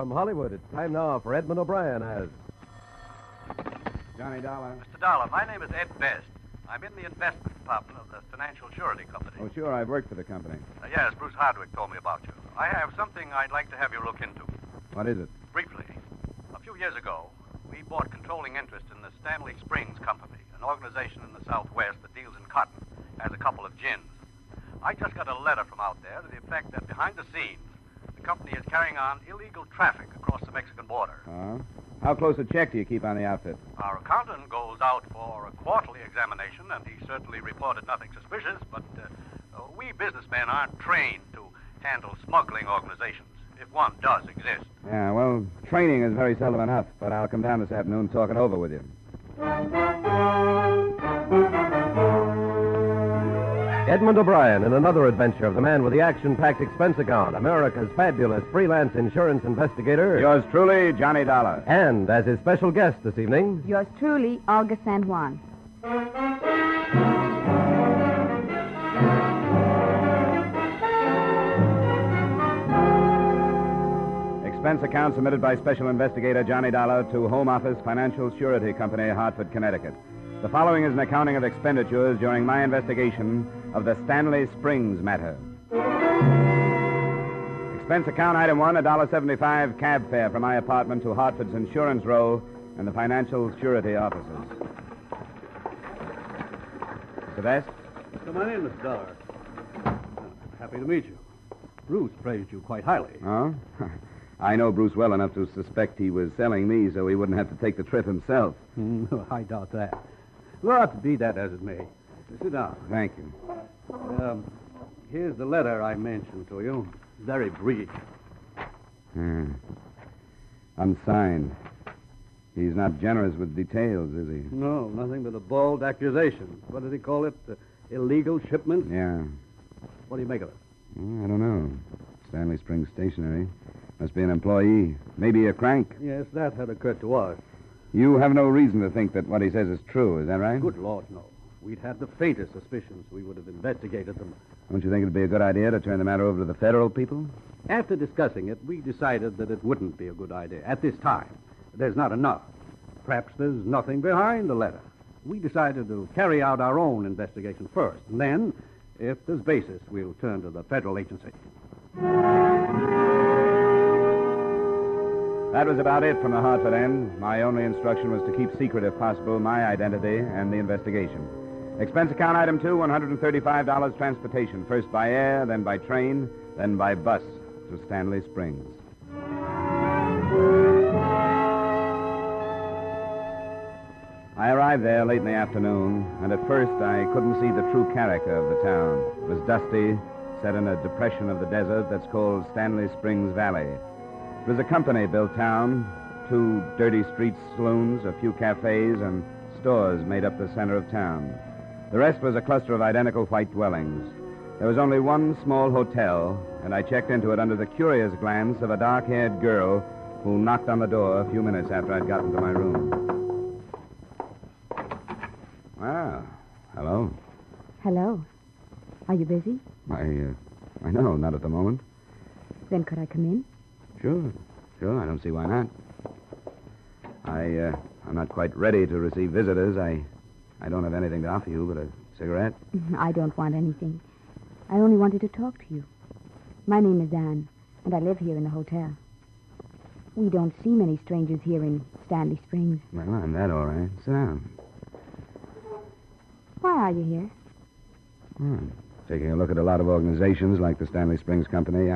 From Hollywood, it's time now for Edmund O'Brien as... Johnny Dollar. Mr. Dollar, my name is Ed Best. I'm in the investment department of the Financial Surety Company. Oh, sure, I've worked for the company. Yes, Bruce Hardwick told me about you. I have something I'd like to have you look into. What is it? Briefly, a few years ago, we bought controlling interest in the Stanley Springs Company, an organization in the Southwest that deals in cotton, has a couple of gins. I just got a letter from out there to the effect that behind the scenes, the company is carrying on illegal traffic across the Mexican border. How close a check do you keep on the outfit? Our accountant goes out for a quarterly examination, and he certainly reported nothing suspicious, but we businessmen aren't trained to handle smuggling organizations, if one does exist. Yeah, well, training is very seldom enough, but I'll come down this afternoon and talk it over with you. Edmund O'Brien in another adventure of the man with the action-packed expense account, America's fabulous freelance insurance investigator. Yours truly, Johnny Dollar. And as his special guest this evening... Yours truly, Olga San Juan. Expense account submitted by Special Investigator Johnny Dollar to Home Office Financial Surety Company, Hartford, Connecticut. The following is an accounting of expenditures during my investigation of the Stanley Springs matter. Expense account item 1, $1.75 cab fare from my apartment to Hartford's insurance row and the financial surety offices. Mr. Vest? My name is Dollar. Happy to meet you. Bruce praised you quite highly. Oh? I know Bruce well enough to suspect he was selling me so he wouldn't have to take the trip himself. I doubt that. But be that as it may. Sit down. Thank you. Here's the letter I mentioned to you. Very brief. Unsigned. He's not generous with details, is he? No, nothing but a bald accusation. What did he call it? Illegal shipment? Yeah. What do you make of it? I don't know. Stanley Springs Stationery. Must be an employee. Maybe a crank. Yes, that had occurred to us. You have no reason to think that what he says is true, is that right? Good Lord, no. We'd had the faintest suspicions. We would have investigated them. Don't you think it'd be a good idea to turn the matter over to the federal people? After discussing it, we decided that it wouldn't be a good idea at this time. There's not enough. Perhaps there's nothing behind the letter. We decided to carry out our own investigation first. And then, if there's basis, we'll turn to the federal agency. That was about it from the Hartford end. My only instruction was to keep secret, if possible, my identity and the investigation. Expense account item 2, $135 transportation, first by air, then by train, then by bus to Stanley Springs. I arrived there late in the afternoon, and at first I couldn't see the true character of the town. It was dusty, set in a depression of the desert that's called Stanley Springs Valley. It was a company-built town, 2 dirty street saloons, a few cafes, and stores made up the center of town. The rest was a cluster of identical white dwellings. There was only one small hotel, and I checked into it under the curious glance of a dark-haired girl who knocked on the door a few minutes after I'd gotten to my room. Ah, hello. Hello. Are you busy? I know, not at the moment. Then could I come in? Sure, I don't see why not. I'm not quite ready to receive visitors. I don't have anything to offer you but a cigarette. I don't want anything. I only wanted to talk to you. My name is Anne, and I live here in the hotel. We don't see many strangers here in Stanley Springs. Well, I'm that all right. Sit down. Why are you here? Taking a look at a lot of organizations like the Stanley Springs Company.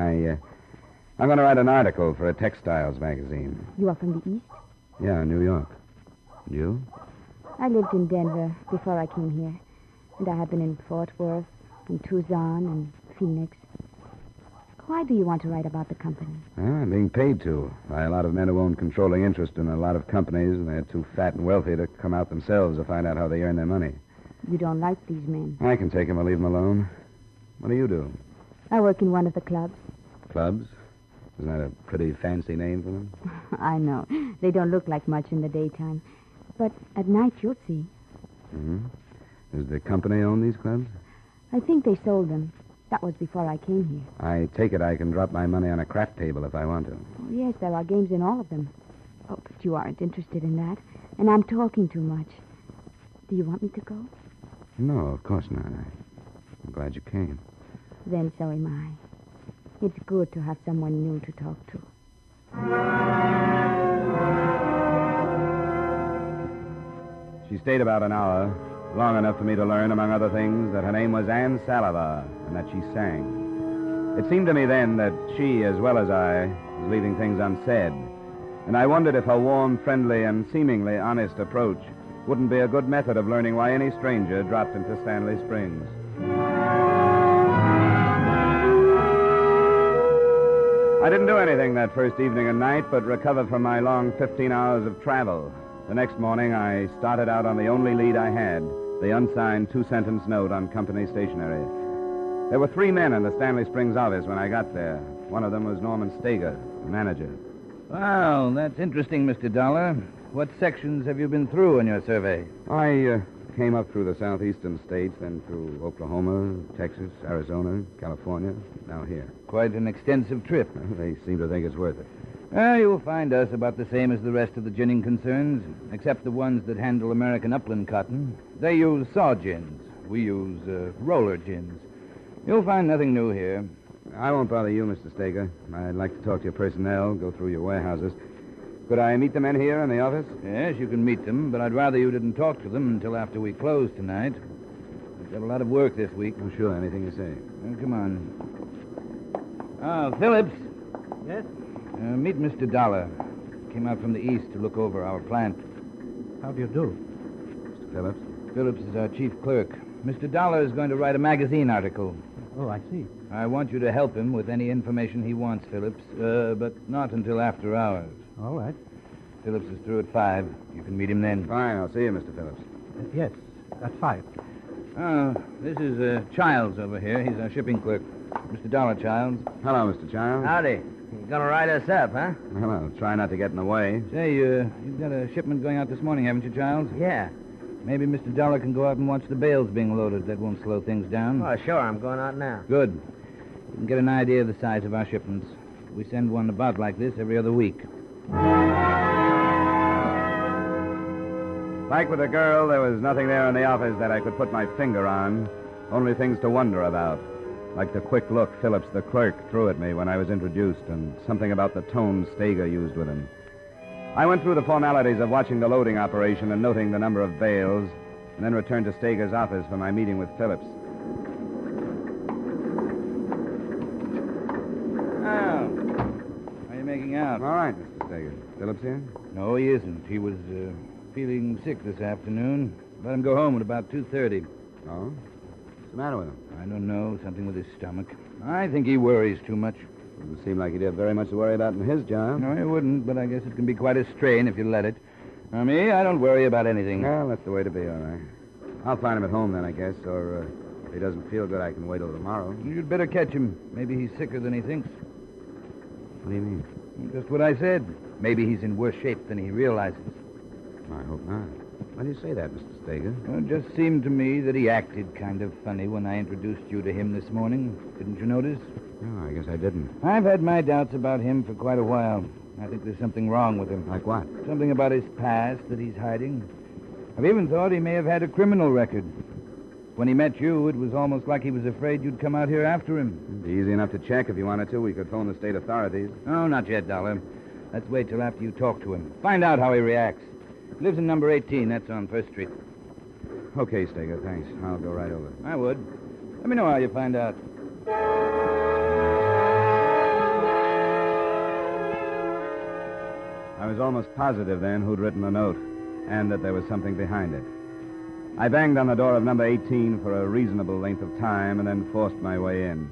I'm going to write an article for a textiles magazine. You are from the East? Yeah, New York. And you? I lived in Denver before I came here. And I have been in Fort Worth, and Tucson, and Phoenix. Why do you want to write about the company? I'm being paid to by a lot of men who own controlling interest in a lot of companies, and they're too fat and wealthy to come out themselves to find out how they earn their money. You don't like these men? I can take them or leave them alone. What do you do? I work in one of the clubs. Clubs? Isn't that a pretty fancy name for them? I know. They don't look like much in the daytime. But at night, you'll see. Does the company own these clubs? I think they sold them. That was before I came here. I take it I can drop my money on a crap table if I want to. Oh, yes, there are games in all of them. Oh, but you aren't interested in that. And I'm talking too much. Do you want me to go? No, of course not. I'm glad you came. Then so am I. It's good to have someone new to talk to. She stayed about an hour, long enough for me to learn, among other things, that her name was Anne Salava and that she sang. It seemed to me then that she, as well as I, was leaving things unsaid. And I wondered if her warm, friendly, and seemingly honest approach wouldn't be a good method of learning why any stranger dropped into Stanley Springs. I didn't do anything that first evening and night but recover from my long 15 hours of travel. The next morning, I started out on the only lead I had, the unsigned 2-sentence note on company stationery. There were 3 men in the Stanley Springs office when I got there. One of them was Norman Stager, the manager. Well, that's interesting, Mr. Dollar. What sections have you been through in your survey? I came up through the southeastern states, then through Oklahoma, Texas, Arizona, California, now here. Quite an extensive trip. They seem to think it's worth it. You'll find us about the same as the rest of the ginning concerns, except the ones that handle American upland cotton. They use saw gins. We use roller gins. You'll find nothing new here. I won't bother you, Mr. Stager. I'd like to talk to your personnel, go through your warehouses. Could I meet the men here in the office? Yes, you can meet them, but I'd rather you didn't talk to them until after we close tonight. We've got a lot of work this week. Oh, sure, anything you say. Come on. Phillips. Yes? Meet Mr. Dollar. Came out from the east to look over our plant. How do you do? Mr. Phillips? Phillips is our chief clerk. Mr. Dollar is going to write a magazine article. Oh, I see. I want you to help him with any information he wants, Phillips, but not until after hours. All right. Phillips is through at 5. You can meet him then. Fine, I'll see you, Mr. Phillips. Yes, that's 5. This is Childs over here. He's our shipping clerk. Mr. Dollar, Childs. Hello, Mr. Childs. Howdy. You gonna write us up, huh? Well, I'll try not to get in the way. Say, you've got a shipment going out this morning, haven't you, Childs? Yeah. Maybe Mr. Dollar can go out and watch the bales being loaded. That won't slow things down. Oh, sure. I'm going out now. Good. You can get an idea of the size of our shipments. We send one about like this every other week. Like with the girl, there was nothing there in the office that I could put my finger on. Only things to wonder about. Like the quick look Phillips, the clerk, threw at me when I was introduced, and something about the tone Stager used with him. I went through the formalities of watching the loading operation and noting the number of bales, and then returned to Stager's office for my meeting with Phillips. How are you making out? All right, Mr. Stager. Phillips here? No, he isn't. He was feeling sick this afternoon. Let him go home at about 2:30. Oh? What's the matter with him? I don't know. Something with his stomach. I think he worries too much. Doesn't seem like he'd have very much to worry about in his job. No, he wouldn't, but I guess it can be quite a strain if you let it. Me, I don't worry about anything. Well, that's the way to be, all right. I'll find him at home then, I guess, or if he doesn't feel good, I can wait till tomorrow. You'd better catch him. Maybe he's sicker than he thinks. What do you mean? Just what I said. Maybe he's in worse shape than he realizes. I hope not. Why do you say that, Mr. Stager? Well, it just seemed to me that he acted kind of funny when I introduced you to him this morning. Didn't you notice? No, I guess I didn't. I've had my doubts about him for quite a while. I think there's something wrong with him. Like what? Something about his past that he's hiding. I've even thought he may have had a criminal record. When he met you, it was almost like he was afraid you'd come out here after him. It'd be easy enough to check if you wanted to. We could phone the state authorities. Oh, not yet, Dollar. Let's wait till after you talk to him. Find out how he reacts. He lives in number 18. That's on 1st Street. Okay, Stager, thanks. I'll go right over. I would. Let me know how you find out. I was almost positive then who'd written the note, and that there was something behind it. I banged on the door of number 18 for a reasonable length of time and then forced my way in.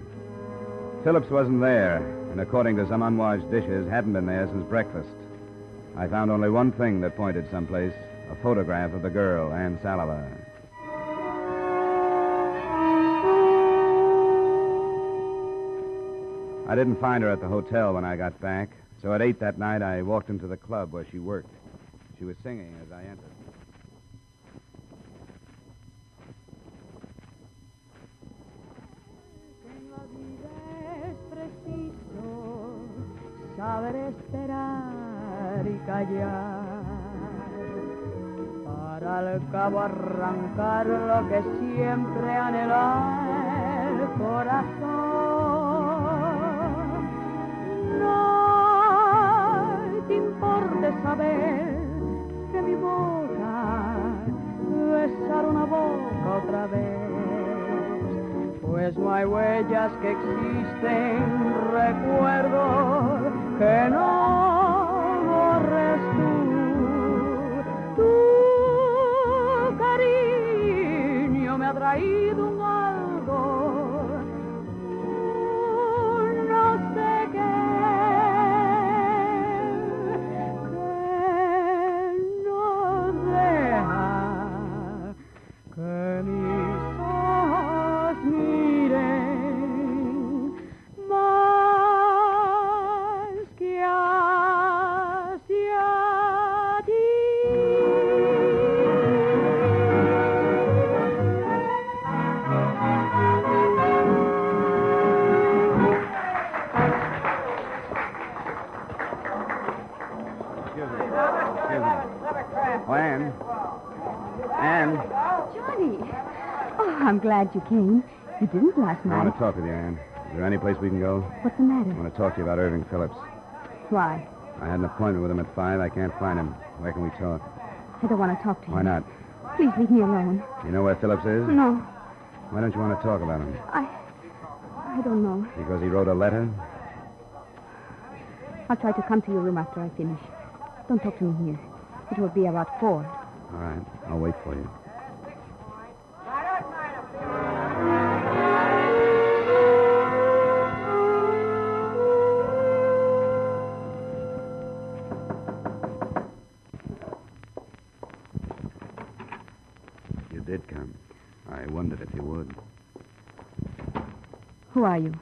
Phillips wasn't there, and according to some unwashed dishes, hadn't been there since breakfast. I found only one thing that pointed someplace, a photograph of the girl, Anne Salava. I didn't find her at the hotel when I got back, so at 8 that night I walked into the club where she worked. She was singing as I entered. saber esperar y callar, para al cabo arrancar lo que siempre anhela el corazón. No te importe saber que mi boca besar una boca otra vez, pues no hay huellas que existen, recuerdos que no borres tú. Tu cariño me ha traído un algo, no sé qué, que no deja que mis ojos miren más que hacia ti. Oh, Anne. Anne. Johnny. Oh, I'm glad you came. You didn't last I night. want to talk with you, Anne. Is there any place we can go? What's the matter? I want to talk to you about Irving Phillips. Why? I had an appointment with him at 5. I can't find him. Where can we talk? I don't want to talk to you. Why not? Please leave me alone. You know where Phillips is? No, Why don't you want to talk about him? I don't know. Because he wrote a letter? I'll try to come to your room after I finish. Don't talk to me here. It will be about 4. All right. I'll wait for you. You did come. I wondered if you would. Who are you?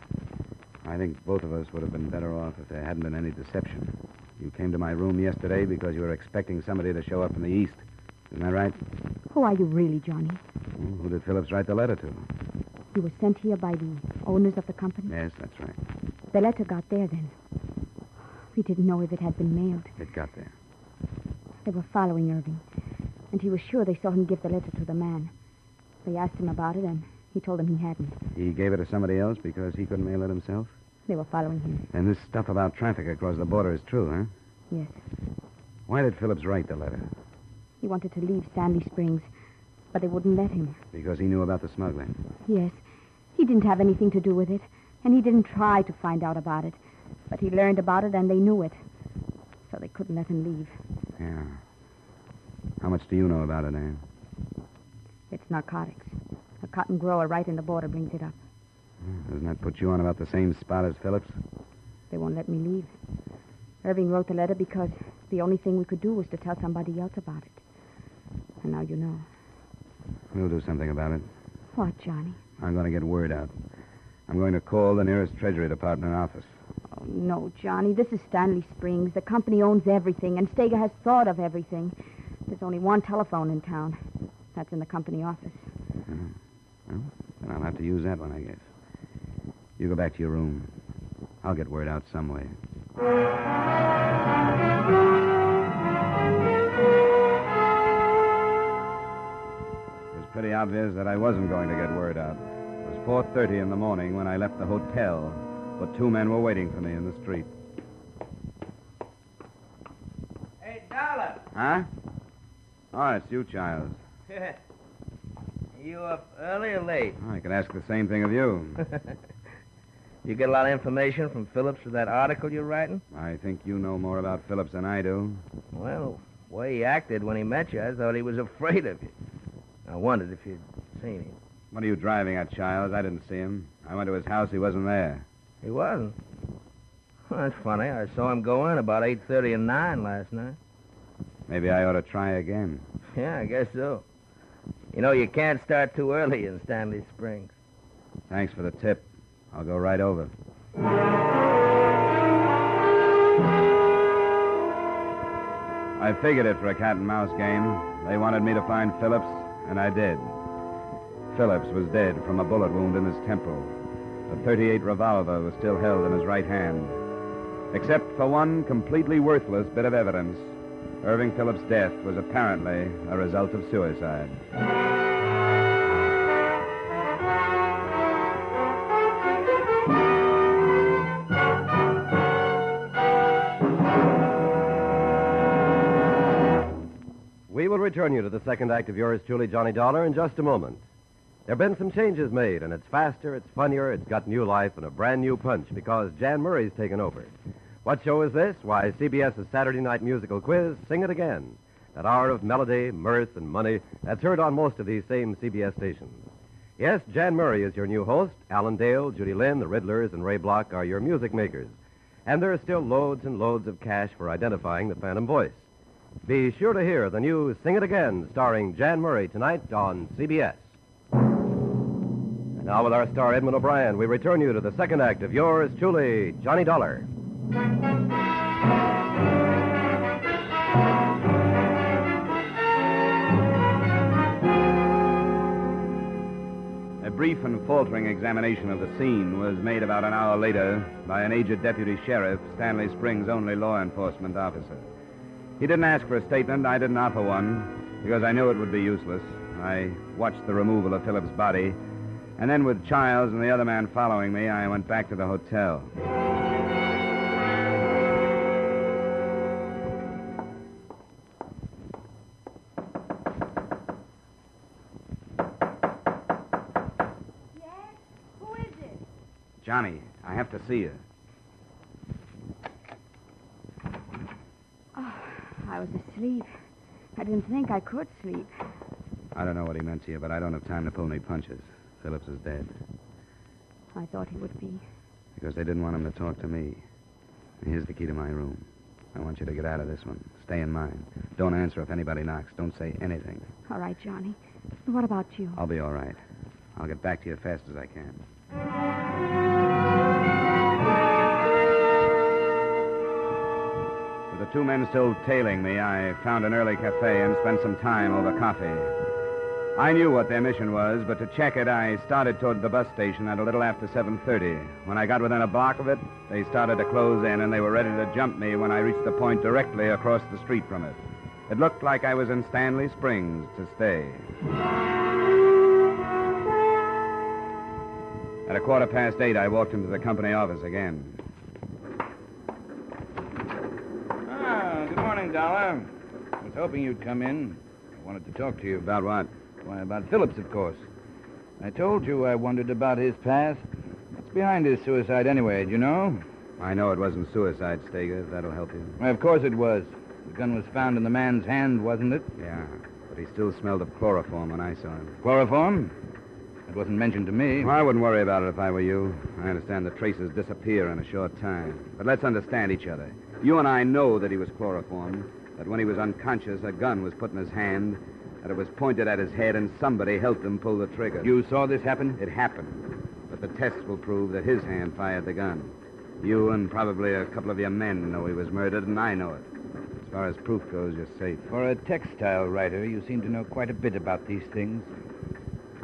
I think both of us would have been better off if there hadn't been any deception. You came to my room yesterday because you were expecting somebody to show up from the east. Isn't that right? Who are you really, Johnny? Well, who did Phillips write the letter to? You were sent here by the owners of the company? Yes, that's right. The letter got there then. We didn't know if it had been mailed. It got there. They were following Irving, and he was sure they saw him give the letter to the man. They asked him about it, and he told them he hadn't. He gave it to somebody else because he couldn't mail it himself? They were following him. And this stuff about traffic across the border is true, huh? Yes. Why did Phillips write the letter? He wanted to leave Stanley Springs, but they wouldn't let him. Because he knew about the smuggling. Yes. He didn't have anything to do with it, and he didn't try to find out about it. But he learned about it, and they knew it. So they couldn't let him leave. Yeah. How much do you know about it, Anne? It's narcotics. A cotton grower right in the border brings it up. Doesn't that put you on about the same spot as Phillips? They won't let me leave. Irving wrote the letter because the only thing we could do was to tell somebody else about it. And now you know. We'll do something about it. What, Johnny? I'm going to get word out. I'm going to call the nearest Treasury Department office. Oh, no, Johnny. This is Stanley Springs. The company owns everything, and Steger has thought of everything. There's only one telephone in town. That's in the company office. Well, then I'll have to use that one, I guess. You go back to your room. I'll get word out some way. It was pretty obvious that I wasn't going to get word out. It was 4:30 in the morning when I left the hotel, but 2 men were waiting for me in the street. Hey, Dollar. Huh? Oh, it's you, Childs. You up early or late? I could ask the same thing of you. You get a lot of information from Phillips for that article you're writing? I think you know more about Phillips than I do. Well, the way he acted when he met you, I thought he was afraid of you. I wondered if you'd seen him. What are you driving at, Childs? I didn't see him. I went to his house. He wasn't there. He wasn't? Well, that's funny. I saw him go in about 8:30 and 9 last night. Maybe I ought to try again. Yeah, I guess so. You know, you can't start too early in Stanley Springs. Thanks for the tip. I'll go right over. I figured it for a cat and mouse game. They wanted me to find Phillips, and I did. Phillips was dead from a bullet wound in his temple. The .38 revolver was still held in his right hand. Except Except for one completely worthless bit of evidence, Irving Phillips' death was apparently a result of suicide. We will return you to the second act of yours truly, Johnny Dollar, in just a moment. There have been some changes made, and it's faster, it's funnier, it's got new life and a brand new punch because Jan Murray's taken over. What show is this? Why, CBS's Saturday night musical quiz, Sing It Again. That hour of melody, mirth, and money that's heard on most of these same CBS stations. Yes, Jan Murray is your new host. Alan Dale, Judy Lynn, the Riddlers, and Ray Block are your music makers. And there are still loads and loads of cash for identifying the phantom voice. Be sure to hear the new Sing It Again, starring Jan Murray, tonight on CBS. And now with our star, Edmund O'Brien, we return you to the second act of yours truly, Johnny Dollar. A brief and faltering examination of the scene was made about an hour later by an aged deputy sheriff, Stanley Springs' only law enforcement officer. He didn't ask for a statement. I didn't offer one because I knew it would be useless. I watched the removal of Phillips' body, and then with Childs and the other man following me, I went back to the hotel. Johnny, I have to see you. Oh, I was asleep. I didn't think I could sleep. I don't know what he meant to you, but I don't have time to pull any punches. Phillips is dead. I thought he would be. Because they didn't want him to talk to me. And here's the key to my room. I want you to get out of this one. Stay in mine. Don't answer if anybody knocks. Don't say anything. All right, Johnny. What about you? I'll be all right. I'll get back to you as fast as I can. With the two men still tailing me, I found an early cafe and spent some time over coffee. I knew what their mission was, but to check it, I started toward the bus station at a little after 7:30. When I got within a block of it, they started to close in, and they were ready to jump me when I reached the point directly across the street from it. It looked like I was in Stanley Springs to stay. At 8:15, I walked into the company office again. Good morning, Dollar. I was hoping you'd come in. I wanted to talk to you. About what? Why, about Phillips, of course. I told you I wondered about his past. What's behind his suicide anyway, do you know? I know it wasn't suicide, Steger, if that'll help you. Well, of course it was. The gun was found in the man's hand, wasn't it? Yeah, but he still smelled of chloroform when I saw him. Chloroform? It wasn't mentioned to me. Well, I wouldn't worry about it if I were you. I understand the traces disappear in a short time. But let's understand each other. You and I know that he was chloroformed, that when he was unconscious, a gun was put in his hand, that it was pointed at his head, and somebody helped him pull the trigger. You saw this happen? It happened. But the tests will prove that his hand fired the gun. You and probably a couple of your men know he was murdered, and I know it. As far as proof goes, you're safe. For a textile writer, you seem to know quite a bit about these things.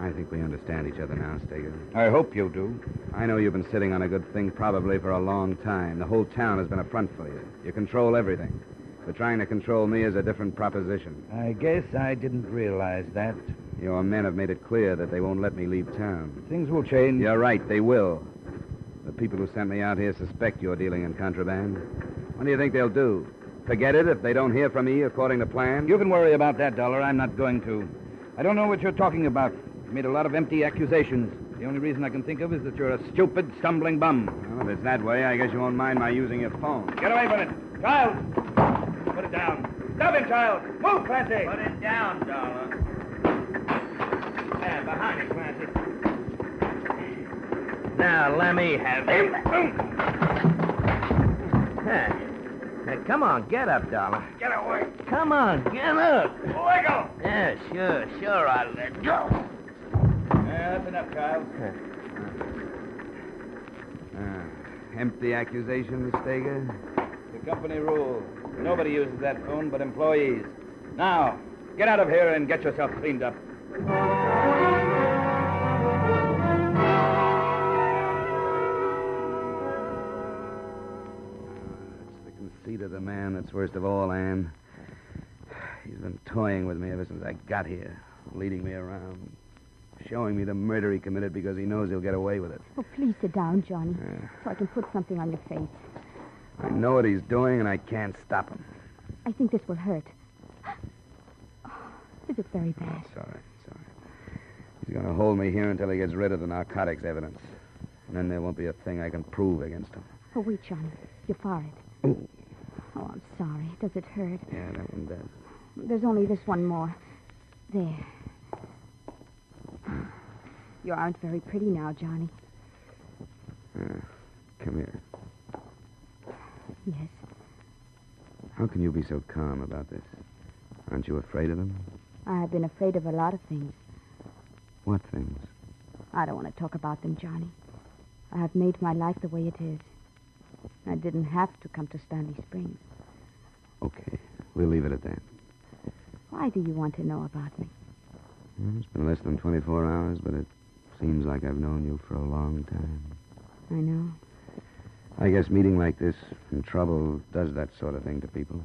I think we understand each other now, Steger. I hope you do. I know you've been sitting on a good thing probably for a long time. The whole town has been a front for you. You control everything. But trying to control me is a different proposition. I guess I didn't realize that. Your men have made it clear that they won't let me leave town. Things will change. You're right, they will. The people who sent me out here suspect you're dealing in contraband. What do you think they'll do? Forget it if they don't hear from me according to plan? You can worry about that, Dollar. I'm not going to. I don't know what you're talking about. You made a lot of empty accusations. The only reason I can think of is that you're a stupid, stumbling bum. Well, if it's that way, I guess you won't mind my using your phone. Get away from it. Child! Put it down. Stop him, child! Move, Clancy! Put it down, Dollar. Yeah, behind him, Clancy. Now, let me have him. Come on, get up, Dollar. Get away. Come on, get up. Let go. Yeah, sure, I'll let go. Yeah, that's enough, child. Empty accusations, Steger? The company rule. Nobody uses that phone but employees. Now, get out of here and get yourself cleaned up. What's worst of all, Anne, he's been toying with me ever since I got here, leading me around, showing me the murder he committed because he knows he'll get away with it. Oh, please sit down, Johnny, so I can put something on your face. I know what he's doing, and I can't stop him. I think this will hurt. Oh, is it very bad? It's all right. He's going to hold me here until he gets rid of the narcotics evidence. And then there won't be a thing I can prove against him. Oh, wait, Johnny. Your forehead. Ooh. Oh, I'm sorry. Does it hurt? Yeah, that one does. There's only this one more. There. You aren't very pretty now, Johnny. Come here. Yes. How can you be so calm about this? Aren't you afraid of them? I have been afraid of a lot of things. What things? I don't want to talk about them, Johnny. I have made my life the way it is. I didn't have to come to Stanley Springs. Okay, we'll leave it at that. Why do you want to know about me? Well, it's been less than 24 hours, but it seems like I've known you for a long time. I know. I guess meeting like this in trouble does that sort of thing to people.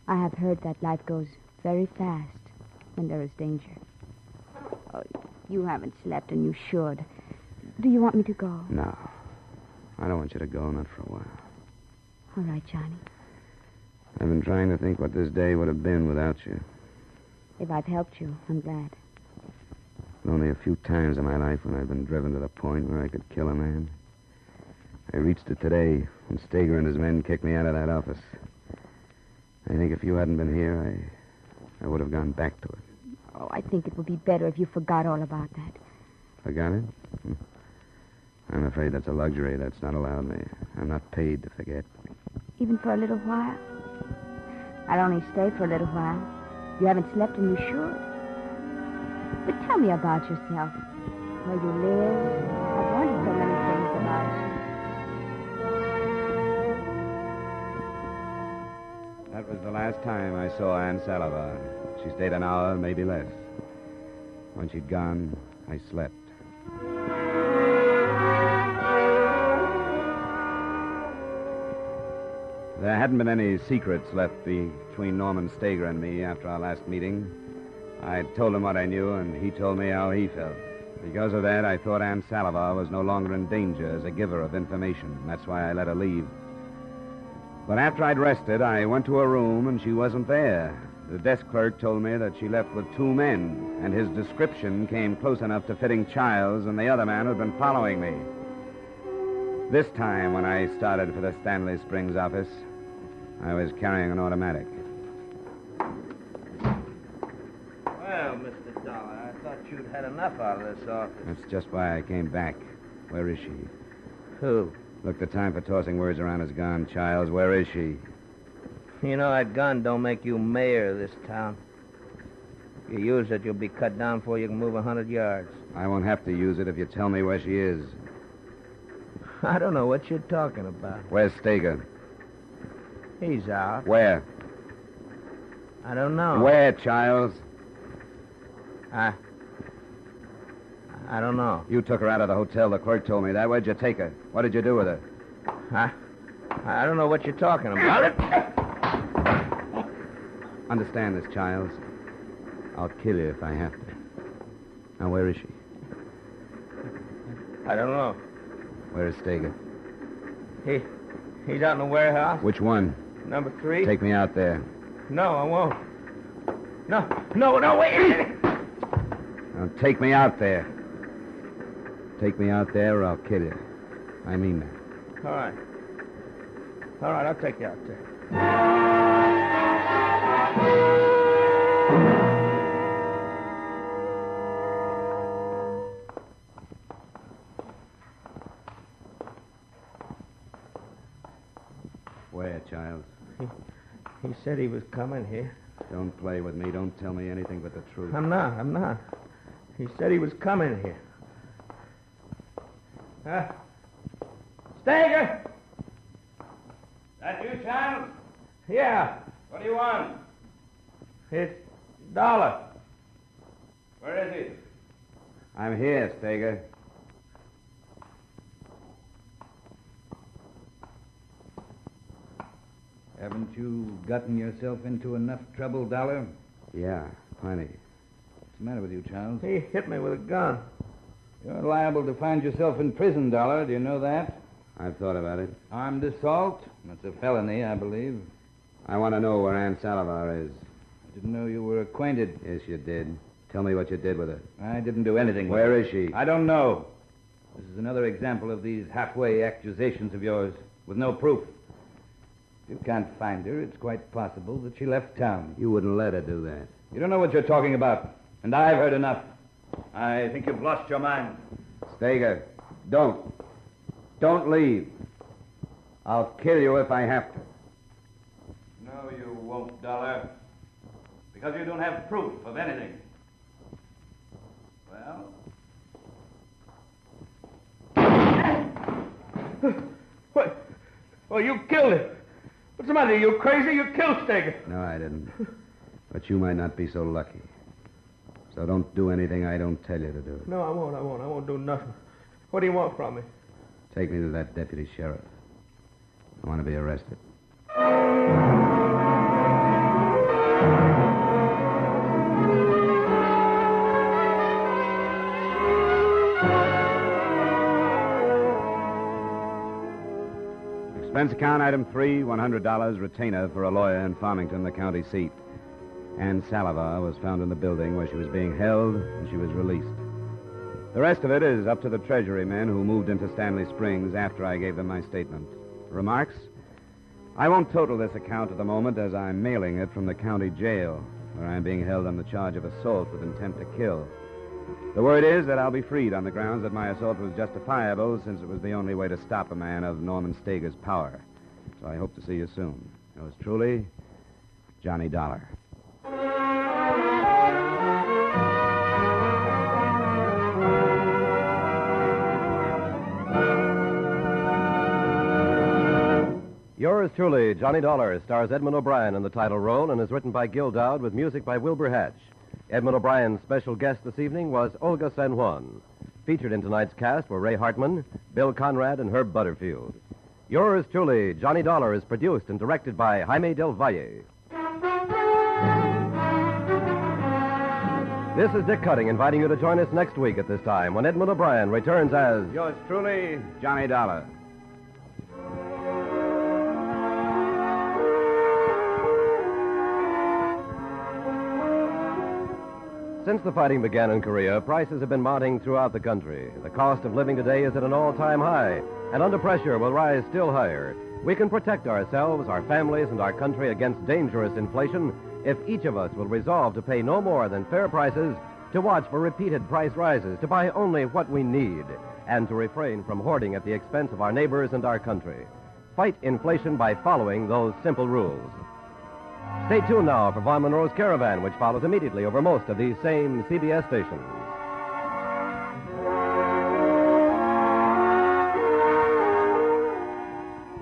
I have heard that life goes very fast when there is danger. Oh, you haven't slept, and you should. Do you want me to go? No. I don't want you to go, not for a while. All right, Johnny. I've been trying to think what this day would have been without you. If I've helped you, I'm glad. Only a few times in my life when I've been driven to the point where I could kill a man. I reached it today when Steger and his men kicked me out of that office. I think if you hadn't been here, I would have gone back to it. Oh, I think it would be better if you forgot all about that. Forgot it? I'm afraid that's a luxury that's not allowed me. I'm not paid to forget. Even for a little while? I'll only stay for a little while. You haven't slept, and you should. But tell me about yourself. Where you live. I've wondered so many things about you. That was the last time I saw Anne Salivar. She stayed an hour, maybe less. When she'd gone, I slept. There hadn't been any secrets left between Norman Steger and me after our last meeting. I told him what I knew, and he told me how he felt. Because of that, I thought Anne Salivar was no longer in danger as a giver of information. That's why I let her leave. But after I'd rested, I went to her room, and she wasn't there. The desk clerk told me that she left with 2 men, and his description came close enough to fitting Childs and the other man who'd been following me. This time, when I started for the Stanley Springs office, I was carrying an automatic. Well, Mr. Dollar, I thought you'd had enough out of this office. That's just why I came back. Where is she? Who? Look, the time for tossing words around is gone, Childs. Where is she? You know that gun don't make you mayor of this town. If you use it, you'll be cut down before you can move 100 yards. I won't have to use it if you tell me where she is. I don't know what you're talking about. Where's Steger? He's out. Where? I don't know. Where, Childs? I don't know. You took her out of the hotel. The clerk told me that. Where'd you take her? What did you do with her? I don't know what you're talking about. Understand this, Childs. I'll kill you if I have to. Now, where is she? I don't know. Where is Steger? He's out in the warehouse. Which one? Number 3. Take me out there. No, I won't. No, wait. Now, take me out there. Take me out there or I'll kill you. I mean that. All right, I'll take you out there. Where, Childs? He said he was coming here. Don't play with me. Don't tell me anything but the truth. I'm not. He said he was coming here. Steger! That you, Childs? Yeah, What do you want? it's Dollar. Where is he? I'm here, Steger. Haven't Haven't you gotten yourself into enough trouble, Dollar? Yeah, plenty. What's the matter with you, Charles? He hit me with a gun. You're liable to find yourself in prison, Dollar. Do you know that? I've thought about it. Armed assault? That's a felony, I believe. I want to know where Aunt Salivar is. I didn't know you were acquainted. Yes, you did. Tell me what you did with her. I didn't do anything with Where her. is she? I don't know. This is another example of these halfway accusations of yours with no proof. If you can't find her, it's quite possible that she left town. You wouldn't let her do that. You don't know what you're talking about, and I've heard enough. I think you've lost your mind. Steger, don't. Don't leave. I'll kill you if I have to. No, you won't, Dollar. Because you don't have proof of anything. Well... What? Oh, you killed him. What's the matter? You crazy? You killed Steger. No, I didn't. But you might not be so lucky. So don't do anything I don't tell you to do. No, I won't. I won't do nothing. What do you want from me? Take me to that deputy sheriff. I want to be arrested. Expense account item 3, $100 retainer for a lawyer in Farmington, the county seat. Ann Salivar was found in the building where she was being held, and she was released. The rest of it is up to the Treasury men who moved into Stanley Springs after I gave them my statement. Remarks? I won't total this account at the moment, as I'm mailing it from the county jail, where I'm being held on the charge of assault with intent to kill. The word is that I'll be freed on the grounds that my assault was justifiable, since it was the only way to stop a man of Norman Steger's power. So I hope to see you soon. Yours truly, Johnny Dollar. Yours truly, Johnny Dollar, stars Edmund O'Brien in the title role and is written by Gil Dowd with music by Wilbur Hatch. Edmund O'Brien's special guest this evening was Olga San Juan. Featured in tonight's cast were Ray Hartman, Bill Conrad, and Herb Butterfield. Yours truly, Johnny Dollar, is produced and directed by Jaime Del Valle. This is Dick Cutting inviting you to join us next week at this time when Edmund O'Brien returns as... Yours truly, Johnny Dollar. Since the fighting began in Korea, prices have been mounting throughout the country. The cost of living today is at an all-time high, and under pressure will rise still higher. We can protect ourselves, our families, and our country against dangerous inflation if each of us will resolve to pay no more than fair prices, to watch for repeated price rises, to buy only what we need, and to refrain from hoarding at the expense of our neighbors and our country. Fight inflation by following those simple rules. Stay tuned now for Von Monroe's Caravan, which follows immediately over most of these same CBS stations.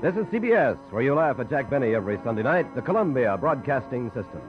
This is CBS, where you laugh at Jack Benny every Sunday night, the Columbia Broadcasting System.